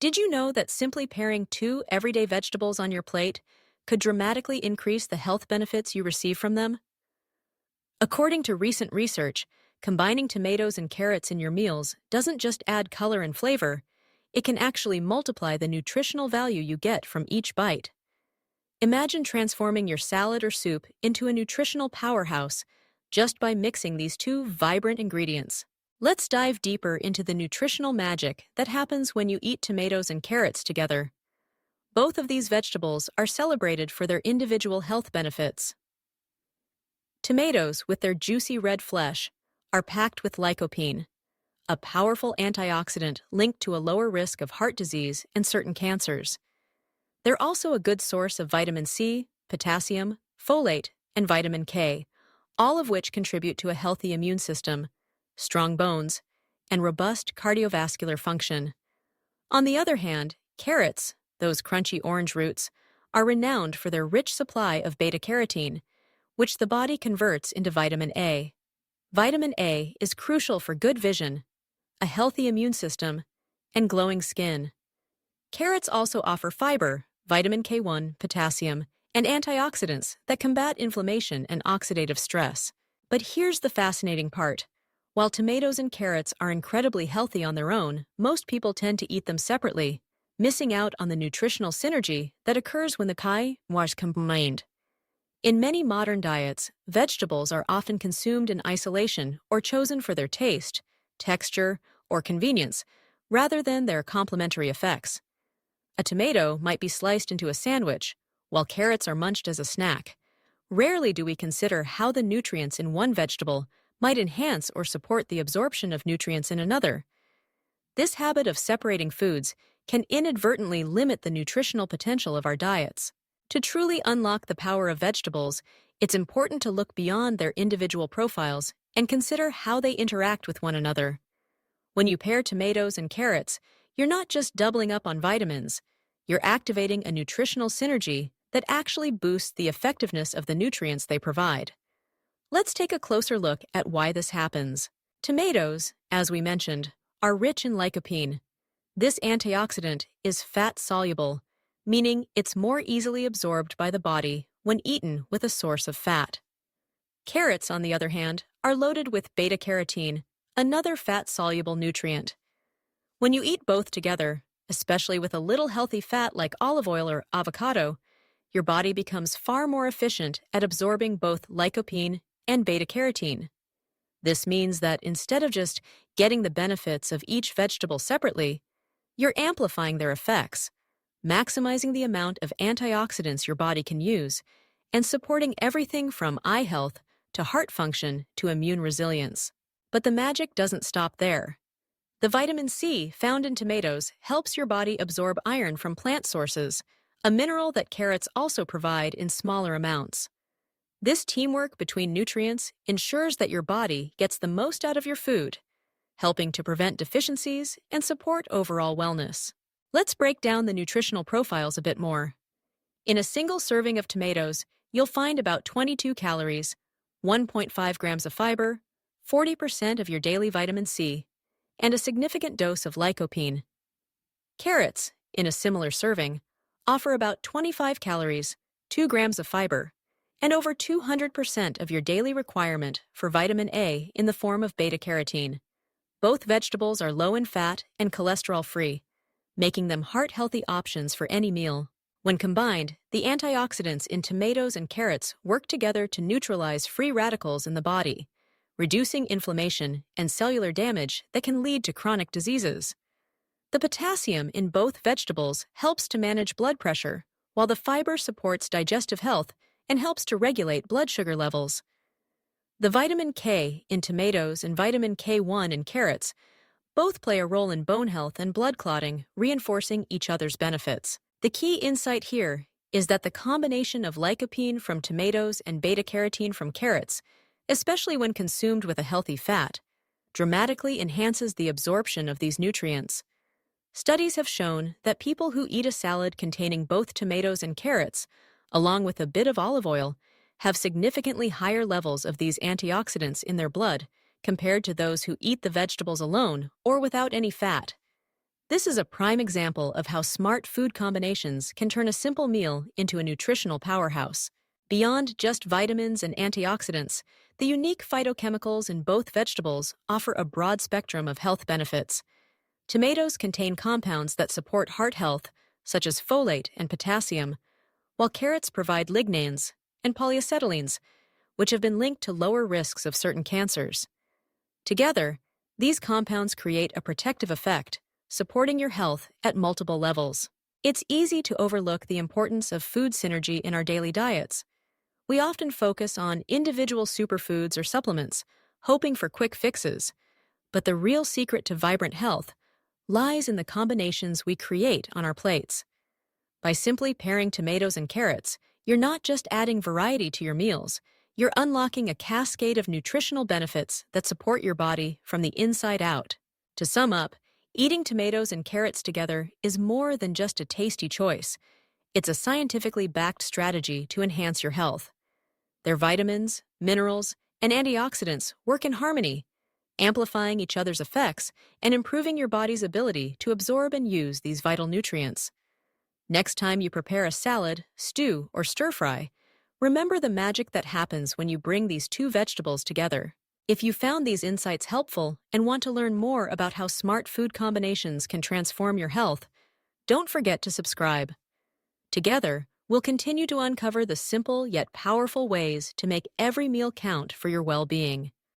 Did you know that simply pairing two everyday vegetables on your plate could dramatically increase the health benefits you receive from them? According to recent research, combining tomatoes and carrots in your meals doesn't just add color and flavor, it can actually multiply the nutritional value you get from each bite. Imagine transforming your salad or soup into a nutritional powerhouse just by mixing these two vibrant ingredients. Let's dive deeper into the nutritional magic that happens when you eat tomatoes and carrots together. Both of these vegetables are celebrated for their individual health benefits. Tomatoes, with their juicy red flesh, are packed with lycopene, a powerful antioxidant linked to a lower risk of heart disease and certain cancers. They're also a good source of vitamin C, potassium, folate, and vitamin K, all of which contribute to a healthy immune system, strong bones, and robust cardiovascular function. On the other hand, carrots, those crunchy orange roots, are renowned for their rich supply of beta-carotene, which the body converts into vitamin A. Vitamin A is crucial for good vision, a healthy immune system, and glowing skin. Carrots also offer fiber, vitamin K1, potassium, and antioxidants that combat inflammation and oxidative stress. But here's the fascinating part. While tomatoes and carrots are incredibly healthy on their own, most people tend to eat them separately, missing out on the nutritional synergy that occurs when the kai was combined. In many modern diets, vegetables are often consumed in isolation or chosen for their taste, texture, or convenience, rather than their complementary effects. A tomato might be sliced into a sandwich, while carrots are munched as a snack. Rarely do we consider how the nutrients in one vegetable might enhance or support the absorption of nutrients in another. This habit of separating foods can inadvertently limit the nutritional potential of our diets. To truly unlock the power of vegetables, it's important to look beyond their individual profiles and consider how they interact with one another. When you pair tomatoes and carrots, you're not just doubling up on vitamins, you're activating a nutritional synergy that actually boosts the effectiveness of the nutrients they provide. Let's take a closer look at why this happens. Tomatoes, as we mentioned, are rich in lycopene. This antioxidant is fat-soluble, meaning it's more easily absorbed by the body when eaten with a source of fat. Carrots, on the other hand, are loaded with beta-carotene, another fat-soluble nutrient. When you eat both together, especially with a little healthy fat like olive oil or avocado, your body becomes far more efficient at absorbing both lycopene and beta-carotene. This means that instead of just getting the benefits of each vegetable separately, you're amplifying their effects, maximizing the amount of antioxidants your body can use, and supporting everything from eye health to heart function to immune resilience. But the magic doesn't stop there. The vitamin C found in tomatoes helps your body absorb iron from plant sources, a mineral that carrots also provide in smaller amounts. This teamwork between nutrients ensures that your body gets the most out of your food, helping to prevent deficiencies and support overall wellness. Let's break down the nutritional profiles a bit more. In a single serving of tomatoes, you'll find about 22 calories, 1.5 grams of fiber, 40% of your daily vitamin C, and a significant dose of lycopene. Carrots, in a similar serving, offer about 25 calories, 2 grams of fiber, and over 200% of your daily requirement for vitamin A in the form of beta-carotene. Both vegetables are low in fat and cholesterol-free, making them heart-healthy options for any meal. When combined, the antioxidants in tomatoes and carrots work together to neutralize free radicals in the body, reducing inflammation and cellular damage that can lead to chronic diseases. The potassium in both vegetables helps to manage blood pressure, while the fiber supports digestive health and helps to regulate blood sugar levels. The vitamin K in tomatoes and vitamin K1 in carrots both play a role in bone health and blood clotting, reinforcing each other's benefits. The key insight here is that the combination of lycopene from tomatoes and beta-carotene from carrots, especially when consumed with a healthy fat, dramatically enhances the absorption of these nutrients. Studies have shown that people who eat a salad containing both tomatoes and carrots, along with a bit of olive oil, have significantly higher levels of these antioxidants in their blood compared to those who eat the vegetables alone or without any fat. This is a prime example of how smart food combinations can turn a simple meal into a nutritional powerhouse. Beyond just vitamins and antioxidants, the unique phytochemicals in both vegetables offer a broad spectrum of health benefits. Tomatoes contain compounds that support heart health, such as folate and potassium, while carrots provide lignanes and polyacetylenes, which have been linked to lower risks of certain cancers. Together, these compounds create a protective effect, supporting your health at multiple levels. It's easy to overlook the importance of food synergy in our daily diets. We often focus on individual superfoods or supplements, hoping for quick fixes. But the real secret to vibrant health lies in the combinations we create on our plates. By simply pairing tomatoes and carrots, you're not just adding variety to your meals, you're unlocking a cascade of nutritional benefits that support your body from the inside out. To sum up, eating tomatoes and carrots together is more than just a tasty choice. It's a scientifically backed strategy to enhance your health. Their vitamins, minerals, and antioxidants work in harmony, amplifying each other's effects and improving your body's ability to absorb and use these vital nutrients. Next time you prepare a salad, stew, or stir-fry, remember the magic that happens when you bring these two vegetables together. If you found these insights helpful and want to learn more about how smart food combinations can transform your health, don't forget to subscribe. Together, we'll continue to uncover the simple yet powerful ways to make every meal count for your well-being.